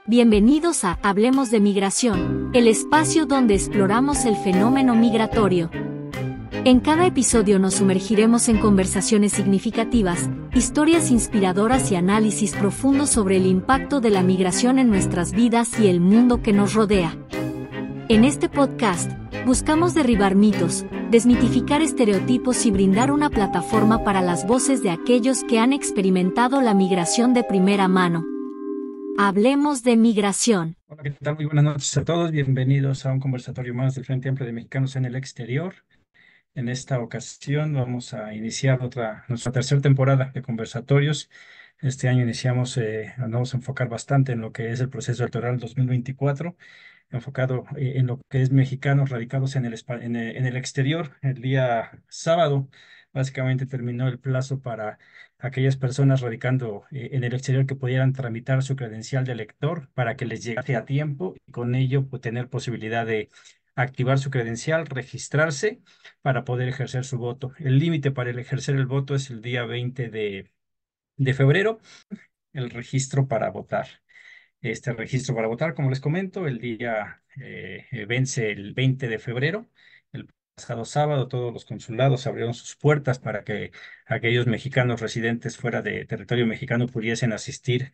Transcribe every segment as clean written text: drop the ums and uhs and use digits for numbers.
Bienvenidos a Hablemos de Migración, el espacio donde exploramos el fenómeno migratorio. En cada episodio nos sumergiremos en conversaciones significativas, historias inspiradoras y análisis profundos sobre el impacto de la migración en nuestras vidas y el mundo que nos rodea. En este podcast, buscamos derribar mitos, desmitificar estereotipos y brindar una plataforma para las voces de aquellos que han experimentado la migración de primera mano. Hablemos de migración. Hola, ¿qué tal? Muy buenas noches a todos. Bienvenidos a un conversatorio más del Frente Amplio de Mexicanos en el Exterior. En esta ocasión vamos a iniciar nuestra tercera temporada de conversatorios. Este año nos vamos a enfocar bastante en lo que es el proceso electoral 2024, enfocado en lo que es mexicanos radicados en el exterior. El día sábado, básicamente terminó el plazo para aquellas personas radicando en el exterior que pudieran tramitar su credencial de elector para que les llegase a tiempo y con ello tener posibilidad de activar su credencial, registrarse para poder ejercer su voto. El límite para el ejercer el voto es el día 20 de febrero, el registro para votar. Este registro para votar, como les comento, vence el 20 de febrero. El pasado sábado todos los consulados abrieron sus puertas para que aquellos mexicanos residentes fuera de territorio mexicano pudiesen asistir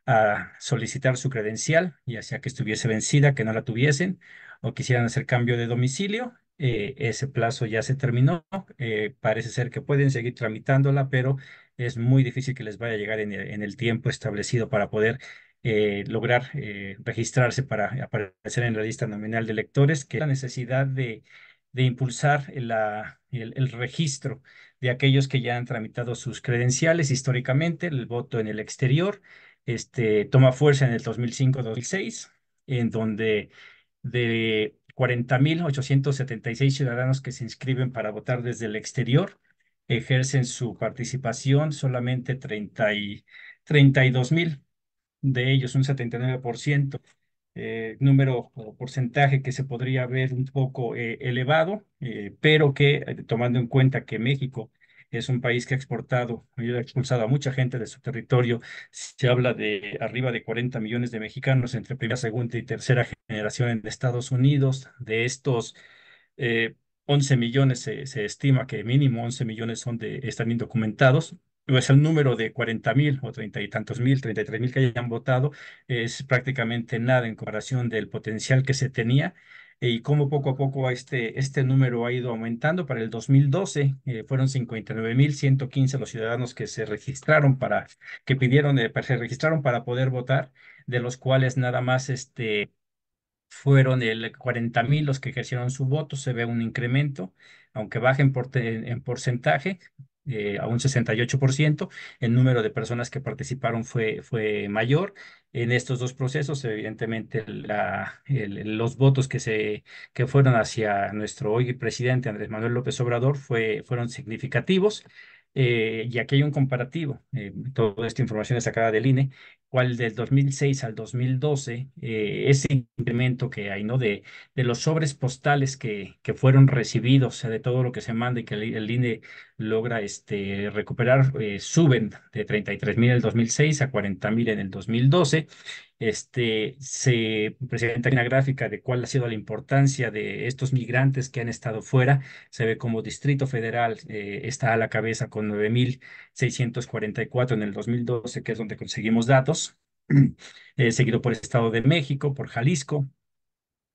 a solicitar su credencial, ya sea que estuviese vencida, que no la tuviesen, o quisieran hacer cambio de domicilio. Ese plazo ya se terminó. Parece ser que pueden seguir tramitándola, pero es muy difícil que les vaya a llegar en el tiempo establecido para poder lograr registrarse para aparecer en la lista nominal de electores, que es la necesidad de impulsar el registro de aquellos que ya han tramitado sus credenciales históricamente, el voto en el exterior toma fuerza en el 2005-2006, en donde de 40.876 ciudadanos que se inscriben para votar desde el exterior, ejercen su participación solamente 32.000 de ellos, un 79%, número o porcentaje que se podría ver un poco elevado, pero que tomando en cuenta que México es un país que ha expulsado a mucha gente de su territorio. Se habla de arriba de 40 millones de mexicanos entre primera, segunda y tercera generación en Estados Unidos. De estos, eh, 11 millones se estima que mínimo 11 millones están indocumentados. Pues el número de 40.000 o 30 y tantos mil, 33.000 que hayan votado es prácticamente nada en comparación del potencial que se tenía y cómo poco a poco este número ha ido aumentando. Para el 2012 fueron 59.115 los ciudadanos que se registraron se registraron para poder votar, de los cuales nada más fueron el 40.000 los que ejercieron su voto. Se ve un incremento, aunque baja en porcentaje, a un 68%. El número de personas que participaron fue mayor. En estos dos procesos, evidentemente, los votos que fueron hacia nuestro hoy presidente Andrés Manuel López Obrador fueron significativos. Y aquí hay un comparativo. Toda esta información es sacada del INE, cual del 2006 al 2012, ese incremento que hay, ¿no? De los sobres postales que fueron recibidos, o sea, de todo lo que se manda y que el INE logra recuperar, suben de 33.000 en el 2006 a 40.000 en el 2012. Se presenta una gráfica de cuál ha sido la importancia de estos migrantes que han estado fuera. Se ve como Distrito Federal está a la cabeza con 9.644 en el 2012, que es donde conseguimos datos, seguido por Estado de México, por Jalisco.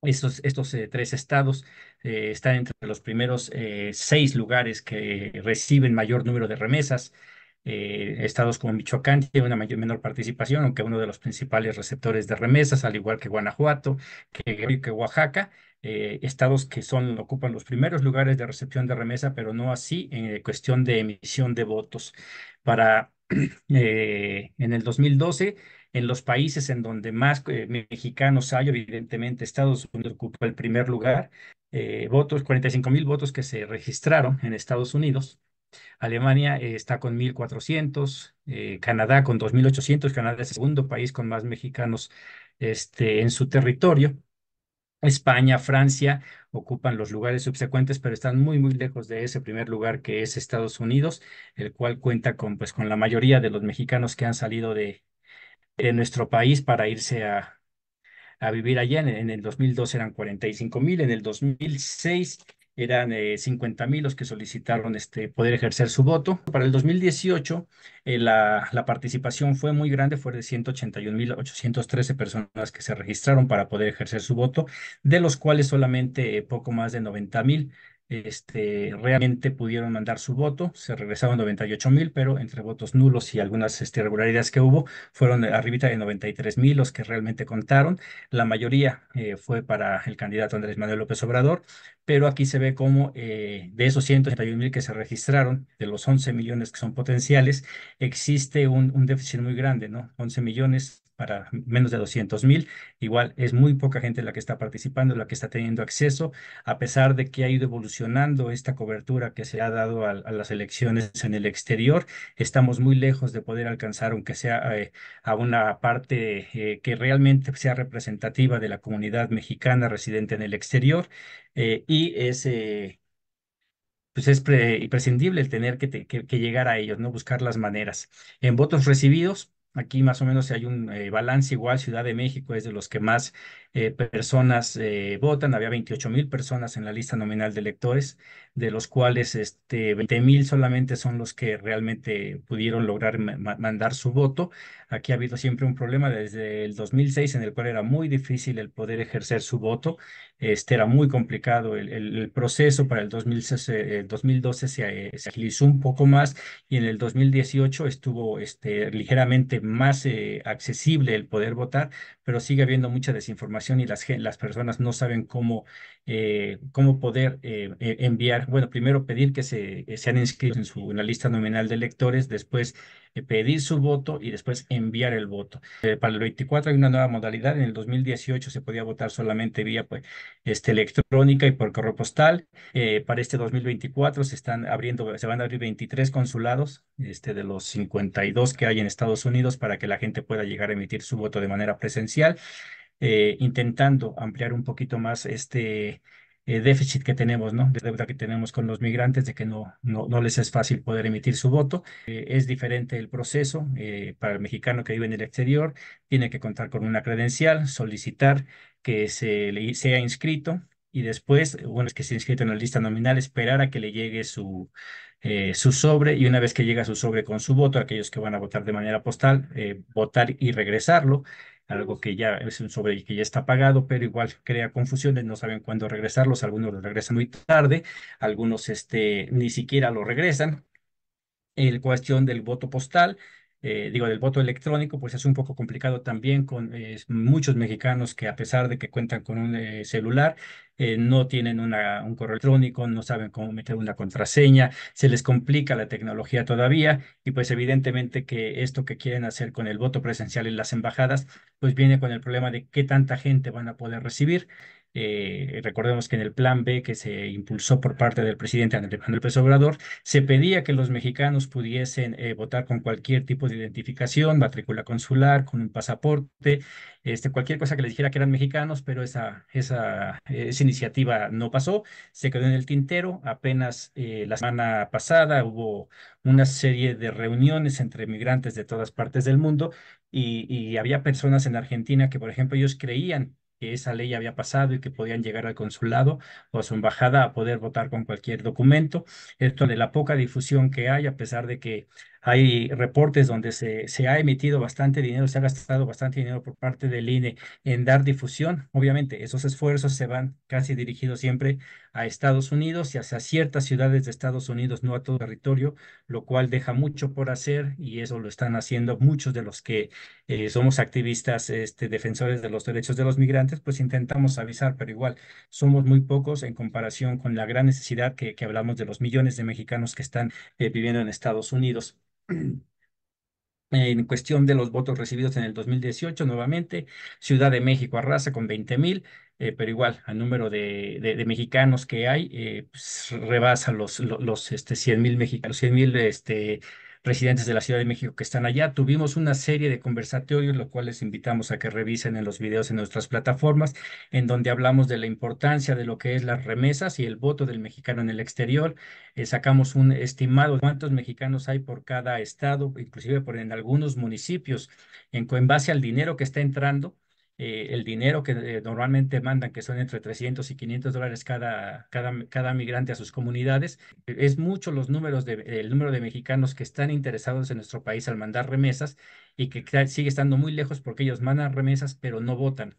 Estos tres estados están entre los primeros 6 lugares que reciben mayor número de remesas. Estados como Michoacán tiene una menor participación, aunque uno de los principales receptores de remesas, al igual que Guanajuato, que Oaxaca. Estados que ocupan los primeros lugares de recepción de remesa, pero no así en cuestión de emisión de votos. Para en el 2012, en los países en donde más mexicanos hay, evidentemente Estados Unidos ocupa el primer lugar. 45.000 votos que se registraron en Estados Unidos. Alemania está con 1.400, Canadá con 2.800. Canadá es el segundo país con más mexicanos en su territorio. España, Francia ocupan los lugares subsecuentes, pero están muy, muy lejos de ese primer lugar que es Estados Unidos, el cual cuenta con la mayoría de los mexicanos que han salido de nuestro país para irse a vivir allá. En el 2002 eran 45,000, en el 2006 eran 50,000 los que solicitaron poder ejercer su voto. Para el 2018 la participación fue muy grande, fue de 181,813 personas que se registraron para poder ejercer su voto, de los cuales solamente poco más de 90,000 realmente pudieron mandar su voto. Se regresaron 98,000, pero entre votos nulos y algunas irregularidades que hubo, fueron arribita de 93,000 los que realmente contaron. La mayoría fue para el candidato Andrés Manuel López Obrador, pero aquí se ve como de esos 181,000 que se registraron, de los 11 millones que son potenciales, existe un déficit muy grande, ¿no? 11 millones para menos de 200,000. Igual es muy poca gente la que está participando, la que está teniendo acceso, a pesar de que ha ido evolucionando esta cobertura que se ha dado a las elecciones en el exterior. Estamos muy lejos de poder alcanzar, aunque sea a una parte que realmente sea representativa de la comunidad mexicana residente en el exterior. Y es pues es imprescindible el tener que llegar a ellos, ¿no? Buscar las maneras. En votos recibidos, aquí más o menos hay un balance igual. Ciudad de México es de los que más personas votan. Había 28,000 personas en la lista nominal de electores, de los cuales 20,000 solamente son los que realmente pudieron lograr mandar su voto. Aquí ha habido siempre un problema desde el 2006, en el cual era muy difícil el poder ejercer su voto. Era muy complicado el proceso. Para el 2012 se agilizó un poco más, y en el 2018 estuvo ligeramente más accesible el poder votar, pero sigue habiendo mucha desinformación y las personas no saben cómo poder enviar, bueno, primero pedir que sean inscritos en la lista nominal de electores, después pedir su voto y después enviar el voto. Para el 24 hay una nueva modalidad. En el 2018 se podía votar solamente vía pues, electrónica y por correo postal. Para este 2024 se van a abrir 23 consulados, de los 52 que hay en Estados Unidos, para que la gente pueda llegar a emitir su voto de manera presencial, intentando ampliar un poquito más déficit que tenemos, ¿no? De deuda que tenemos con los migrantes, de que no les es fácil poder emitir su voto. Es diferente el proceso para el mexicano que vive en el exterior. Tiene que contar con una credencial, solicitar que se le sea inscrito, y después, bueno, es que se inscrito en la lista nominal, esperar a que le llegue su sobre, y una vez que llega su sobre con su voto, aquellos que van a votar de manera postal, votar y regresarlo, algo que ya es un sobre que ya está pagado, pero igual crea confusiones, no saben cuándo regresarlos. Algunos los regresan muy tarde, algunos ni siquiera lo regresan. El cuestión del voto postal, digo, del voto electrónico, pues es un poco complicado también, con muchos mexicanos que, a pesar de que cuentan con un celular, no tienen un correo electrónico, no saben cómo meter una contraseña, se les complica la tecnología todavía, y pues evidentemente que esto que quieren hacer con el voto presencial en las embajadas, pues viene con el problema de qué tanta gente van a poder recibir. Recordemos que en el plan B que se impulsó por parte del presidente Andrés Manuel López Obrador, se pedía que los mexicanos pudiesen votar con cualquier tipo de identificación, matrícula consular, con un pasaporte, cualquier cosa que les dijera que eran mexicanos, pero esa iniciativa no pasó, se quedó en el tintero. Apenas la semana pasada hubo una serie de reuniones entre migrantes de todas partes del mundo, y había personas en Argentina que, por ejemplo, ellos creían que esa ley había pasado y que podían llegar al consulado o a su embajada a poder votar con cualquier documento. Esto de la poca difusión que hay, a pesar de que hay reportes donde se ha emitido bastante dinero, se ha gastado bastante dinero por parte del INE en dar difusión. Obviamente, esos esfuerzos se van casi dirigidos siempre a Estados Unidos y hacia ciertas ciudades de Estados Unidos, no a todo el territorio, lo cual deja mucho por hacer, y eso lo están haciendo muchos de los que somos activistas, defensores de los derechos de los migrantes. Pues intentamos avisar, pero igual somos muy pocos en comparación con la gran necesidad que hablamos de los millones de mexicanos que están viviendo en Estados Unidos. En cuestión de los votos recibidos en el 2018, nuevamente, Ciudad de México arrasa con 20,000, pero igual, al número de mexicanos que hay, pues, rebasa los 100,000 mexicanos, 100,000 residentes de la Ciudad de México que están allá. Tuvimos una serie de conversatorios, los cuales invitamos a que revisen en los videos en nuestras plataformas, en donde hablamos de la importancia de lo que es las remesas y el voto del mexicano en el exterior. Sacamos un estimado de cuántos mexicanos hay por cada estado, inclusive en algunos municipios, en base al dinero que está entrando. el dinero que normalmente mandan, que son entre $300 y $500 cada migrante a sus comunidades. Es mucho el número de mexicanos que están interesados en nuestro país al mandar remesas y que sigue estando muy lejos porque ellos mandan remesas pero no votan.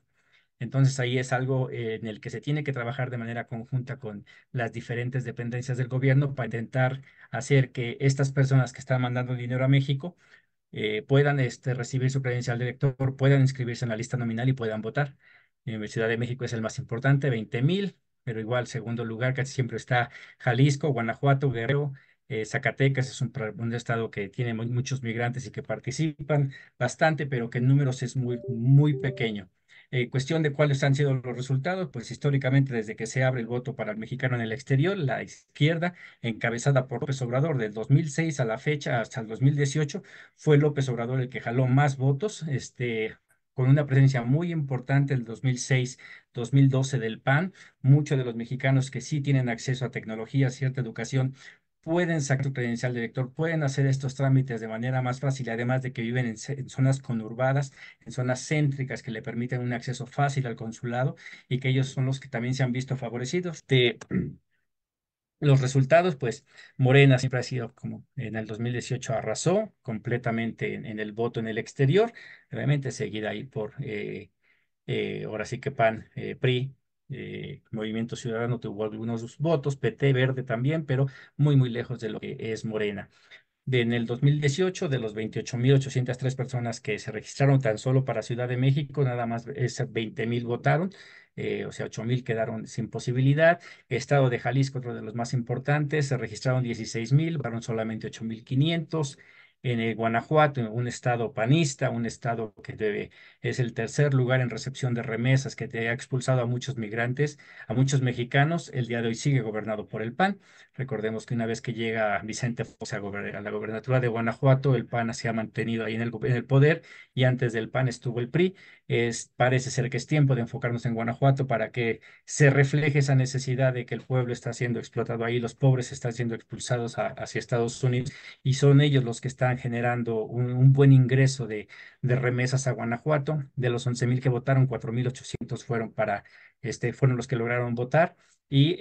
Entonces ahí es algo en el que se tiene que trabajar de manera conjunta con las diferentes dependencias del gobierno para intentar hacer que estas personas que están mandando dinero a México puedan recibir su credencial de elector, puedan inscribirse en la lista nominal y puedan votar. Ciudad de México es el más importante, 20,000, pero igual, segundo lugar casi siempre está Jalisco, Guanajuato, Guerrero, Zacatecas es un estado que tiene muchos migrantes y que participan bastante, pero que en números es muy, muy pequeño. Cuestión de cuáles han sido los resultados, pues históricamente desde que se abre el voto para el mexicano en el exterior, la izquierda, encabezada por López Obrador, del 2006 a la fecha hasta el 2018, fue López Obrador el que jaló más votos, con una presencia muy importante el 2006, 2012 del PAN. Muchos de los mexicanos que sí tienen acceso a tecnología, cierta educación, pueden sacar su credencial de elector, pueden hacer estos trámites de manera más fácil, además de que viven en zonas conurbadas, en zonas céntricas que le permiten un acceso fácil al consulado y que ellos son los que también se han visto favorecidos. Los resultados, pues Morena siempre ha sido como en el 2018 arrasó completamente en el voto en el exterior, obviamente seguida ahí por ahora sí que PAN, PRI, Movimiento Ciudadano tuvo algunos votos, PT, Verde también, pero muy, muy lejos de lo que es Morena. En el 2018, de los 28,803 personas que se registraron tan solo para Ciudad de México, nada más 20,000 votaron, o sea, 8,000 quedaron sin posibilidad. Estado de Jalisco, otro de los más importantes, se registraron 16,000, votaron solamente 8,500. En Guanajuato, un estado panista, un estado es el tercer lugar en recepción de remesas, que te ha expulsado a muchos migrantes, a muchos mexicanos, el día de hoy sigue gobernado por el PAN. Recordemos que una vez que llega Vicente Fox a la gobernatura de Guanajuato, el PAN se ha mantenido ahí en el poder y antes del PAN estuvo el PRI. Parece ser que es tiempo de enfocarnos en Guanajuato para que se refleje esa necesidad de que el pueblo está siendo explotado ahí, los pobres están siendo expulsados hacia Estados Unidos y son ellos los que están generando un buen ingreso de remesas a Guanajuato. De los 11,000 que votaron, 4,800 fueron los que lograron votar. Y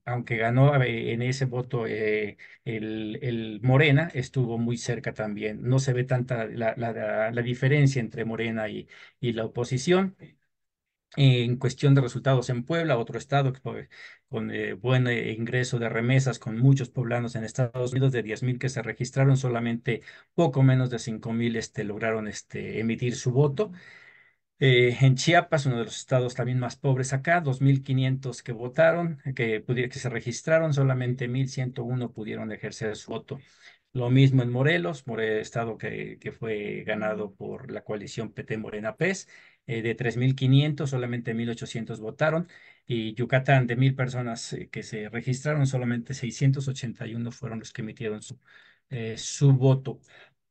aunque ganó en ese voto el Morena, estuvo muy cerca también. No se ve tanta la diferencia entre Morena y la oposición. En cuestión de resultados en Puebla, otro estado con buen ingreso de remesas, con muchos poblanos en Estados Unidos, de 10,000 que se registraron, solamente poco menos de 5,000 lograron emitir su voto. En Chiapas, uno de los estados también más pobres acá, 2,500 que votaron, que se registraron, solamente 1,101 pudieron ejercer su voto. Lo mismo en Morelos, estado que fue ganado por la coalición PT Morena PES, de 3,500, solamente 1,800 votaron. Y Yucatán, de 1,000 personas que se registraron, solamente 681 fueron los que emitieron su voto.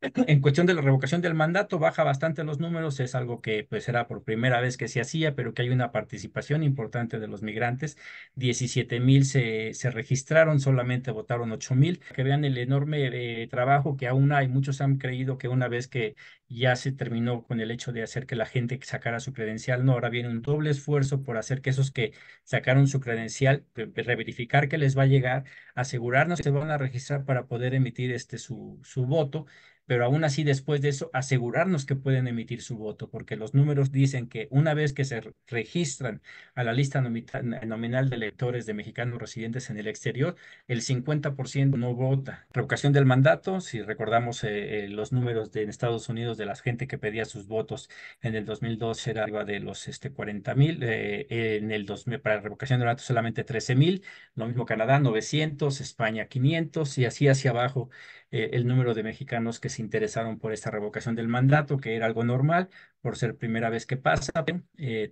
En cuestión de la revocación del mandato, baja bastante los números, es algo que pues era por primera vez que se hacía, pero que hay una participación importante de los migrantes. 17,000 se registraron, solamente votaron 8,000. Que vean el enorme trabajo que aún hay. Muchos han creído que una vez que ya se terminó con el hecho de hacer que la gente sacara su credencial, no, ahora viene un doble esfuerzo por hacer que esos que sacaron su credencial, reverificar que les va a llegar, asegurarnos que se van a registrar para poder emitir su voto, pero aún así después de eso asegurarnos que pueden emitir su voto, porque los números dicen que una vez que se registran a la lista nominal de electores de mexicanos residentes en el exterior, el 50% no vota. Revocación del mandato, si recordamos los números en Estados Unidos de la gente que pedía sus votos en el 2012 era arriba de los 40,000, en el 2000, para revocación del mandato solamente 13,000, lo mismo Canadá 900, España 500 y así hacia abajo el número de mexicanos que se interesaron por esta revocación del mandato, que era algo normal por ser primera vez que pasa.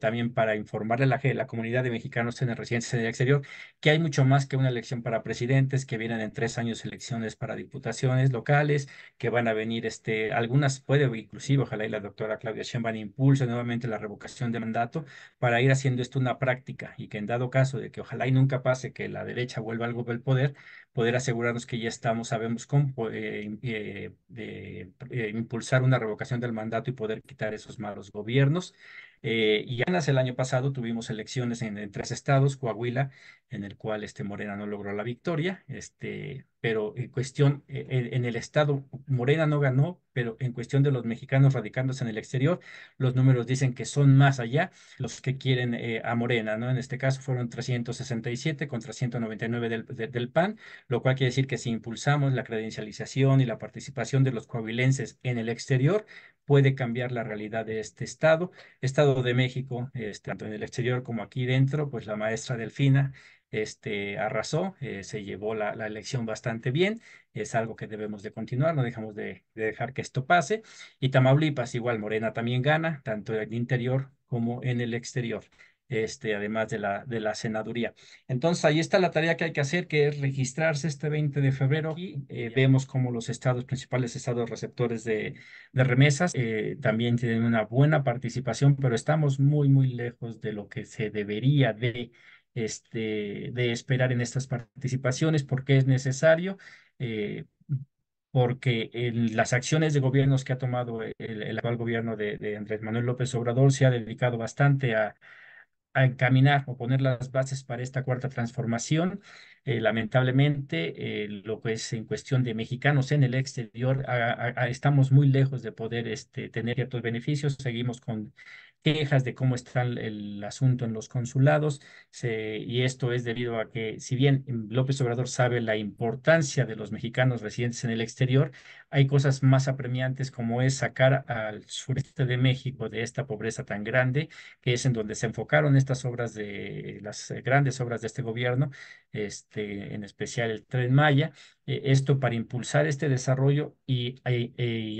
También para informarle a la comunidad de mexicanos en residentes en el exterior que hay mucho más que una elección para presidentes, que vienen en 3 años elecciones para diputaciones locales, que van a venir algunas, puede inclusive, ojalá y la doctora Claudia Sheinbaum impulse nuevamente la revocación de mandato para ir haciendo esto una práctica y que en dado caso de que ojalá y nunca pase que la derecha vuelva al poder, poder asegurarnos que ya estamos, sabemos cómo impulsar una revocación del mandato y poder quitar esos malos gobiernos. Y apenas el año pasado tuvimos elecciones en tres estados, Coahuila, en el cual Morena no logró la victoria, pero en cuestión, en el estado, Morena no ganó, pero en cuestión de los mexicanos radicándose en el exterior, los números dicen que son más allá los que quieren a Morena, ¿no? En este caso fueron 367 contra 199 del PAN, lo cual quiere decir que si impulsamos la credencialización y la participación de los coahuilenses en el exterior, puede cambiar la realidad de este estado. Estado de México, tanto en el exterior como aquí dentro, pues la maestra Delfina arrasó, se llevó la elección bastante bien, es algo que debemos de continuar, no dejamos de dejar que esto pase. Y Tamaulipas, igual, Morena también gana, tanto en el interior como en el exterior, además de la senaduría. Entonces, ahí está la tarea que hay que hacer, que es registrarse este 20 de febrero y vemos cómo los estados, principales estados receptores de remesas, también tienen una buena participación, pero estamos muy, muy lejos de lo que se debería de esperar en estas participaciones, porque es necesario. eh, Porque en las acciones de gobiernos que ha tomado el actual gobierno de Andrés Manuel López Obrador se ha dedicado bastante a encaminar o poner las bases para esta cuarta transformación. Lamentablemente, lo que es en cuestión de mexicanos en el exterior, estamos muy lejos de poder tener ciertos beneficios. Seguimos con quejas de cómo está el asunto en los consulados, y esto es debido a que, si bien López Obrador sabe la importancia de los mexicanos residentes en el exterior, hay cosas más apremiantes como es sacar al sureste de México de esta pobreza tan grande, que es en donde se enfocaron estas obras de las grandes obras de este gobierno, en especial el Tren Maya, esto para impulsar este desarrollo y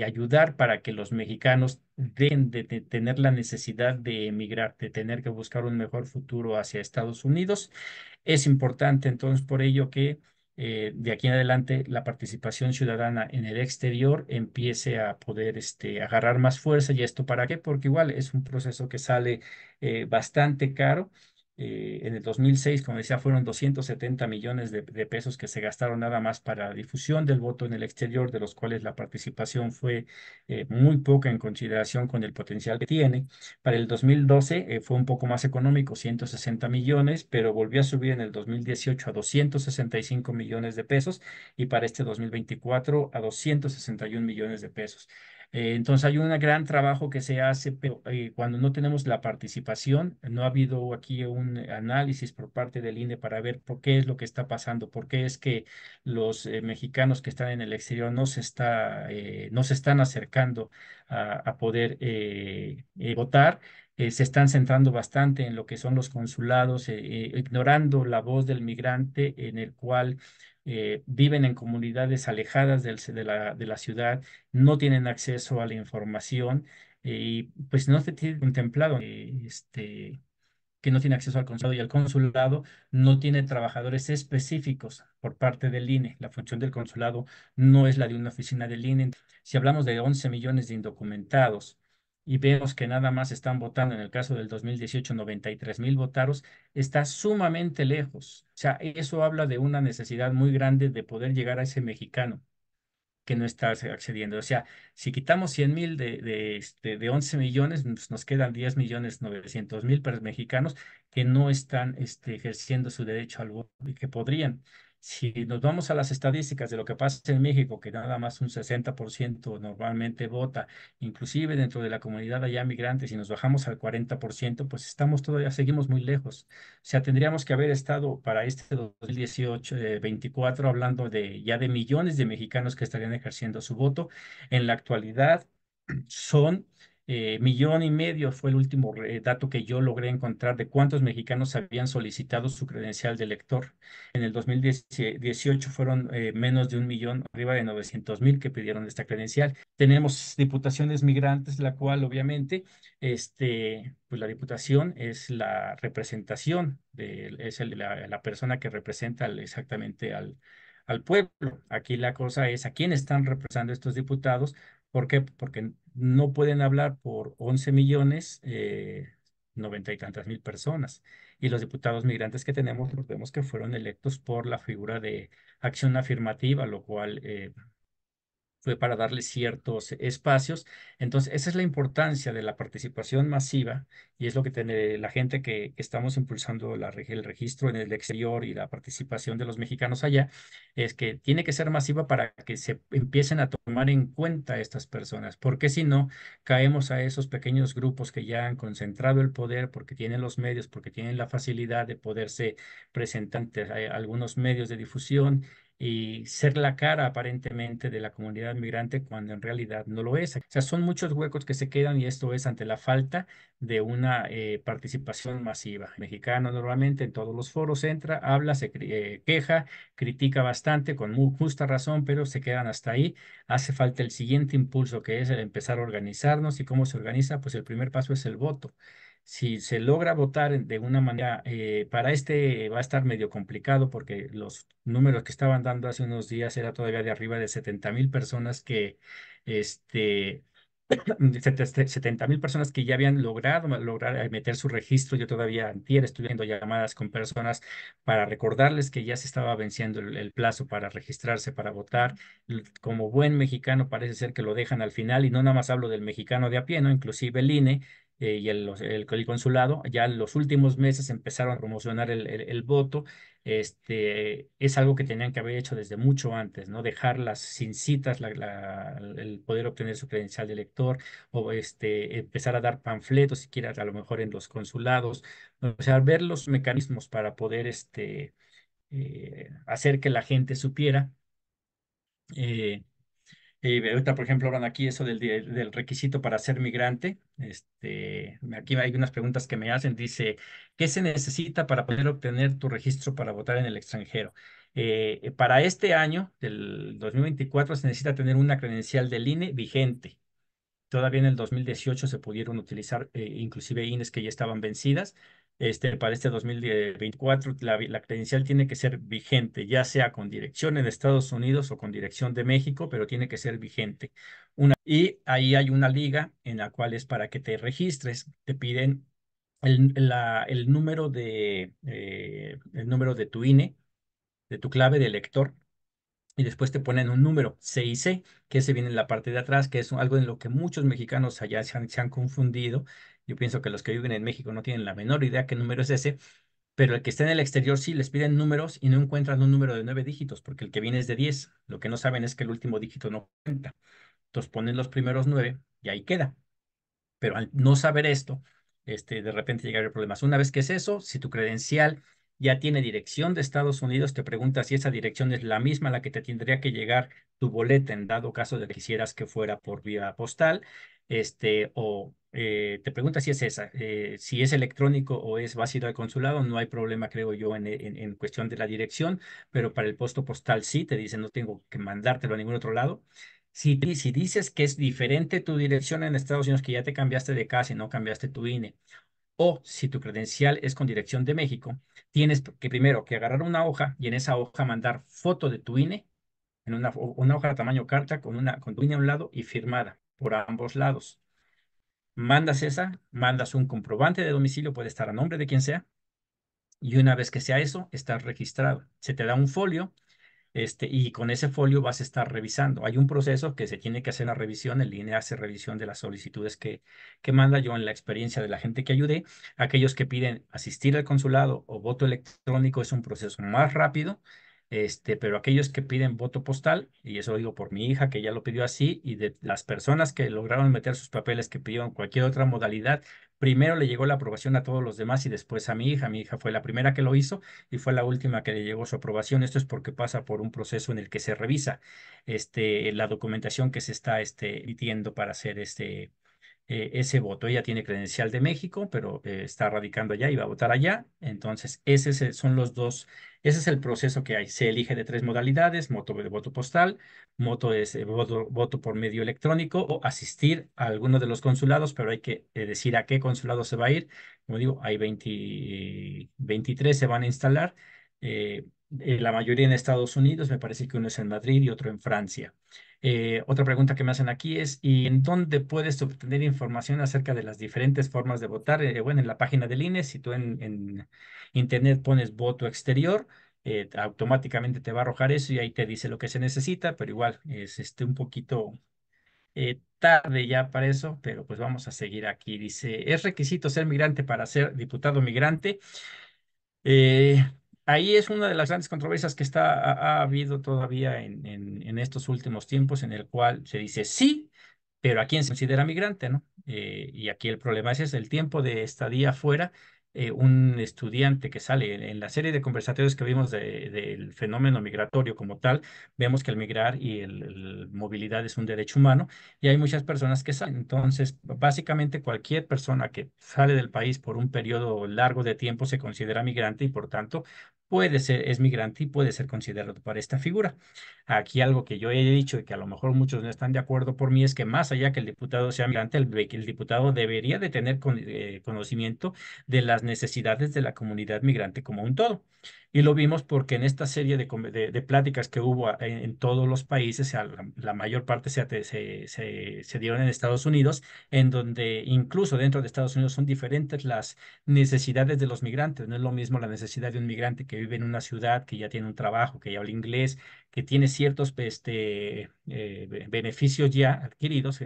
ayudar para que los mexicanos dejen de tener la necesidad de emigrar, de tener que buscar un mejor futuro hacia Estados Unidos. Es importante entonces por ello que de aquí en adelante la participación ciudadana en el exterior empiece a poder agarrar más fuerza. ¿Y esto para qué? Porque igual es un proceso que sale bastante caro. En el 2006, como decía, fueron 270 millones de pesos que se gastaron nada más para la difusión del voto en el exterior, de los cuales la participación fue muy poca en consideración con el potencial que tiene. Para el 2012 fue un poco más económico, 160 millones, pero volvió a subir en el 2018 a 265 millones de pesos y para este 2024 a 261 millones de pesos. Entonces hay un gran trabajo que se hace, pero cuando no tenemos la participación, no ha habido aquí un análisis por parte del INE para ver por qué es lo que está pasando, por qué es que los mexicanos que están en el exterior no se están acercando a poder votar. Se están centrando bastante en lo que son los consulados, ignorando la voz del migrante en el cual viven en comunidades alejadas de la ciudad, no tienen acceso a la información y pues no se tiene contemplado que no tiene acceso al consulado y el consulado no tiene trabajadores específicos por parte del INE. La función del consulado no es la de una oficina del INE. Si hablamos de 11 millones de indocumentados y vemos que nada más están votando, en el caso del 2018, 93,000 votados, está sumamente lejos. O sea, eso habla de una necesidad muy grande de poder llegar a ese mexicano que no está accediendo. O sea, si quitamos 100,000 de 11 millones, pues nos quedan 10,900,000 mexicanos que no están ejerciendo su derecho al voto y que podrían. Si nos vamos a las estadísticas de lo que pasa en México, que nada más un 60% normalmente vota, inclusive dentro de la comunidad allá migrantes, si nos bajamos al 40%, pues seguimos muy lejos. O sea, tendríamos que haber estado para este 2018, 24, hablando ya de millones de mexicanos que estarían ejerciendo su voto. En la actualidad son 1,5 millones, fue el último dato que yo logré encontrar de cuántos mexicanos habían solicitado su credencial de elector. En el 2018 fueron menos de 1 millón, arriba de 900,000 que pidieron esta credencial. Tenemos diputaciones migrantes, la cual obviamente pues la diputación es la representación, la persona que representa exactamente al pueblo. Aquí la cosa es a quién están representando estos diputados. ¿Por qué? Porque no pueden hablar por 11 millones, noventa y tantas mil personas. Y los diputados migrantes que tenemos, pues vemos que fueron electos por la figura de acción afirmativa, lo cual fue para darle ciertos espacios. Entonces, esa es la importancia de la participación masiva y es lo que tiene la gente que estamos impulsando el registro en el exterior y la participación de los mexicanos allá, es que tiene que ser masiva para que se empiecen a tomar en cuenta a estas personas, porque si no, caemos a esos pequeños grupos que ya han concentrado el poder porque tienen los medios, porque tienen la facilidad de poderse presentar ante algunos medios de difusión y ser la cara aparentemente de la comunidad migrante cuando en realidad no lo es. O sea, son muchos huecos que se quedan y esto es ante la falta de una participación masiva. El mexicano normalmente en todos los foros entra, habla, queja, critica bastante con muy justa razón, pero se quedan hasta ahí. Hace falta el siguiente impulso que es el empezar a organizarnos y cómo se organiza, pues el primer paso es el voto. Si se logra votar de una manera, para este va a estar medio complicado porque los números que estaban dando hace unos días era todavía de arriba de 70,000 personas que, este, 70,000 personas que ya habían lograr meter su registro. Yo todavía antier estuve haciendo llamadas con personas para recordarles que ya se estaba venciendo el plazo para registrarse, para votar. Como buen mexicano parece ser que lo dejan al final y no nada más hablo del mexicano de a pie, ¿no? Inclusive el INE y el consulado, ya en los últimos meses empezaron a promocionar el voto. Es algo que tenían que haber hecho desde mucho antes, ¿no? Dejarlas sin citas, el poder obtener su credencial de elector, o empezar a dar panfletos, siquiera a lo mejor en los consulados, o sea, ver los mecanismos para poder hacer que la gente supiera. eh, Ahorita, por ejemplo, hablan aquí eso del requisito para ser migrante. Aquí hay unas preguntas que me hacen. Dice, ¿qué se necesita para poder obtener tu registro para votar en el extranjero? Para este año, del 2024, se necesita tener una credencial del INE vigente. Todavía en el 2018 se pudieron utilizar inclusive INES que ya estaban vencidas. Para este 2024 la credencial tiene que ser vigente, ya sea con dirección en Estados Unidos o con dirección de México, pero tiene que ser vigente. Y ahí hay una liga en la cual es para que te registres, te piden el número de tu INE, de tu clave de elector y después te ponen un número, CIC, que ese viene en la parte de atrás, que es algo en lo que muchos mexicanos allá se han confundido. Yo pienso que los que viven en México no tienen la menor idea qué número es ese, pero el que está en el exterior sí les piden números y no encuentran un número de 9 dígitos, porque el que viene es de 10. Lo que no saben es que el último dígito no cuenta. Entonces ponen los primeros 9 y ahí queda. Pero al no saber esto, de repente llega a haber problemas. Una vez que es eso, si tu credencial ya tiene dirección de Estados Unidos, te preguntas si esa dirección es la misma a la que te tendría que llegar tu boleta en dado caso de que quisieras que fuera por vía postal, o te preguntas si es esa, si es electrónico o vas a ir al consulado, no hay problema, creo yo, en cuestión de la dirección, pero para el puesto postal sí, te dicen no tengo que mandártelo a ningún otro lado. Si dices que es diferente tu dirección en Estados Unidos, que ya te cambiaste de casa y no cambiaste tu INE, o si tu credencial es con dirección de México, tienes que primero que agarrar una hoja y en esa hoja mandar foto de tu INE, en una hoja de tamaño carta con tu INE a un lado y firmada por ambos lados. Mandas esa, mandas un comprobante de domicilio, puede estar a nombre de quien sea, y una vez que sea eso, estás registrado. Se te da un folio y con ese folio vas a estar revisando. Hay un proceso que se tiene que hacer la revisión. El INE hace revisión de las solicitudes que manda. Yo en la experiencia de la gente que ayudé, aquellos que piden asistir al consulado o voto electrónico es un proceso más rápido. Pero aquellos que piden voto postal, y eso digo por mi hija que ya lo pidió así, y de las personas que lograron meter sus papeles que pidieron cualquier otra modalidad, primero le llegó la aprobación a todos los demás y después a mi hija. Mi hija fue la primera que lo hizo y fue la última que le llegó su aprobación. Esto es porque pasa por un proceso en el que se revisa la documentación que se está emitiendo para hacer ese voto. Ella tiene credencial de México, pero está radicando allá y va a votar allá. Entonces, son los dos, ese es el proceso que hay. Se elige de tres modalidades: voto de voto postal, voto por medio electrónico o asistir a alguno de los consulados, pero hay que decir a qué consulado se va a ir. Como digo, hay 23 se van a instalar. La mayoría en Estados Unidos, me parece que uno es en Madrid y otro en Francia. Otra pregunta que me hacen aquí es, ¿y en dónde puedes obtener información acerca de las diferentes formas de votar? Bueno, en la página del INE, si tú en internet pones voto exterior, automáticamente te va a arrojar eso y ahí te dice lo que se necesita, pero igual es un poquito tarde ya para eso, pero pues vamos a seguir aquí. Dice, ¿es requisito ser migrante para ser diputado migrante? Eh, Ahí es una de las grandes controversias que ha habido todavía en estos últimos tiempos, en el cual se dice sí, pero ¿a quién se considera migrante, no? Y aquí el problema es el tiempo de estadía afuera. Un estudiante que sale en la serie de conversatorios que vimos del fenómeno migratorio como tal, vemos que el migrar y el movilidad es un derecho humano y hay muchas personas que salen. Entonces, básicamente cualquier persona que sale del país por un periodo largo de tiempo se considera migrante y por tanto es migrante y puede ser considerado para esta figura. Aquí algo que yo he dicho y que a lo mejor muchos no están de acuerdo por mí es que más allá que el diputado sea migrante, el diputado debería de tener conocimiento de las necesidades de la comunidad migrante como un todo. Y lo vimos porque en esta serie de pláticas que hubo en todos los países, la mayor parte se dieron en Estados Unidos, en donde incluso dentro de Estados Unidos son diferentes las necesidades de los migrantes. No es lo mismo la necesidad de un migrante que vive en una ciudad, que ya tiene un trabajo, que ya habla inglés, que tiene ciertos beneficios ya adquiridos.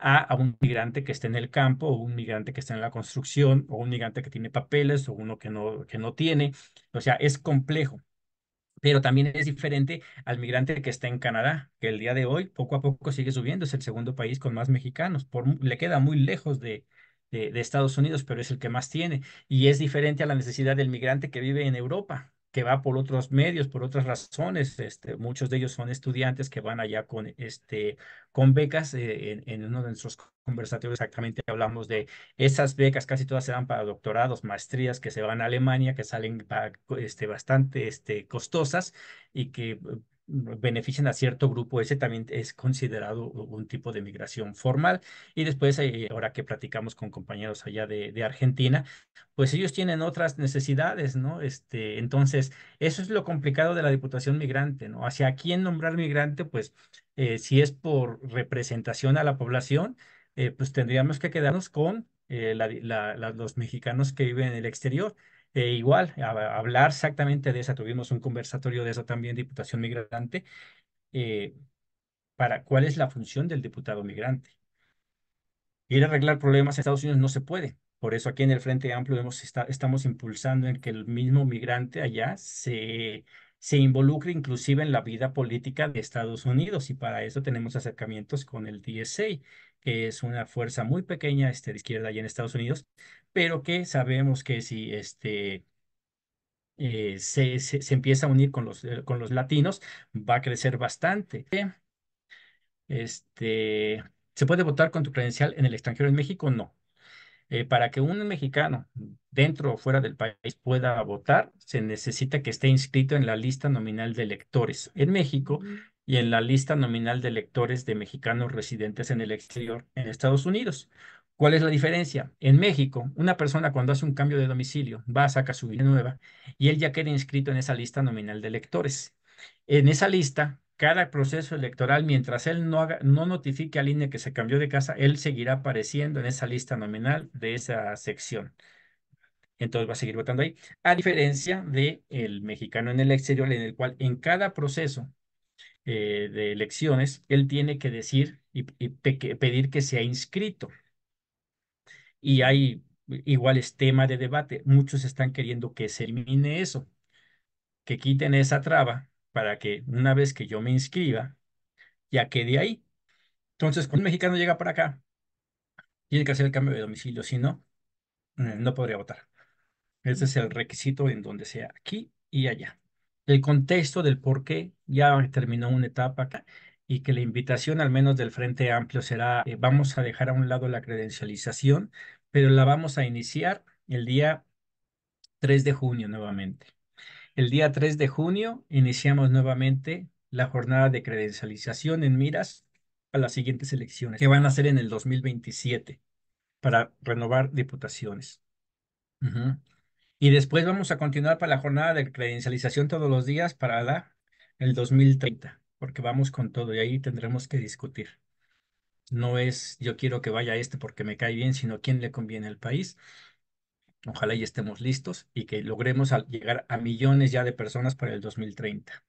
A un migrante que esté en el campo, o un migrante que está en la construcción, o un migrante que tiene papeles, o uno que no tiene. O sea, es complejo, pero también es diferente al migrante que está en Canadá, que el día de hoy poco a poco sigue subiendo, es el segundo país con más mexicanos, le queda muy lejos de Estados Unidos, pero es el que más tiene, y es diferente a la necesidad del migrante que vive en Europa, que va por otros medios, por otras razones. Muchos de ellos son estudiantes que van allá con becas. En uno de nuestros conversatorios exactamente hablamos de esas becas, casi todas se dan para doctorados, maestrías que se van a Alemania, que salen bastante costosas y que benefician a cierto grupo. Ese también es considerado un tipo de migración formal. Y después, ahora que platicamos con compañeros allá de Argentina, pues ellos tienen otras necesidades, ¿no? Entonces, eso es lo complicado de la Diputación Migrante, ¿no? Hacia quién nombrar migrante, pues si es por representación a la población, pues tendríamos que quedarnos con los mexicanos que viven en el exterior. Igual, hablar exactamente de esa, tuvimos un conversatorio de eso también, Diputación Migrante, eh, para cuál es la función del diputado migrante. Ir a arreglar problemas en Estados Unidos no se puede. Por eso aquí en el Frente Amplio estamos impulsando en que el mismo migrante allá se involucre inclusive en la vida política de Estados Unidos y para eso tenemos acercamientos con el DSA, que es una fuerza muy pequeña de izquierda allá en Estados Unidos, pero que sabemos que si se empieza a unir con los latinos, va a crecer bastante. ¿Se puede votar con tu credencial en el extranjero en México? No. Para que un mexicano dentro o fuera del país pueda votar, se necesita que esté inscrito en la lista nominal de electores en México y en la lista nominal de electores de mexicanos residentes en el exterior en Estados Unidos. ¿Cuál es la diferencia? En México, una persona cuando hace un cambio de domicilio va a sacar su vida nueva y él ya queda inscrito en esa lista nominal de electores. En esa lista, cada proceso electoral, mientras él no notifique al INE que se cambió de casa, él seguirá apareciendo en esa lista nominal de esa sección. Entonces va a seguir votando ahí. A diferencia de el mexicano en el exterior, en el cual en cada proceso de elecciones, él tiene que decir y pedir que sea inscrito. Y hay iguales tema de debate. Muchos están queriendo que se elimine eso, que quiten esa traba para que una vez que yo me inscriba, ya quede ahí. Entonces, cuando un mexicano llega para acá, tiene que hacer el cambio de domicilio, si no, no podría votar. Ese es el requisito en donde sea aquí y allá. El contexto del por qué ya terminó una etapa acá y que la invitación, al menos del Frente Amplio, será, vamos a dejar a un lado la credencialización, pero la vamos a iniciar el día 3 de junio nuevamente. El día 3 de junio iniciamos nuevamente la jornada de credencialización en miras a las siguientes elecciones, que van a ser en el 2027 para renovar diputaciones. Ujú. Y después vamos a continuar para la jornada de credencialización todos los días para el 2030. porque vamos con todo y ahí tendremos que discutir. No es yo quiero que vaya este porque me cae bien, sino quién le conviene al país. Ojalá y estemos listos y que logremos llegar a millones ya de personas para el 2030.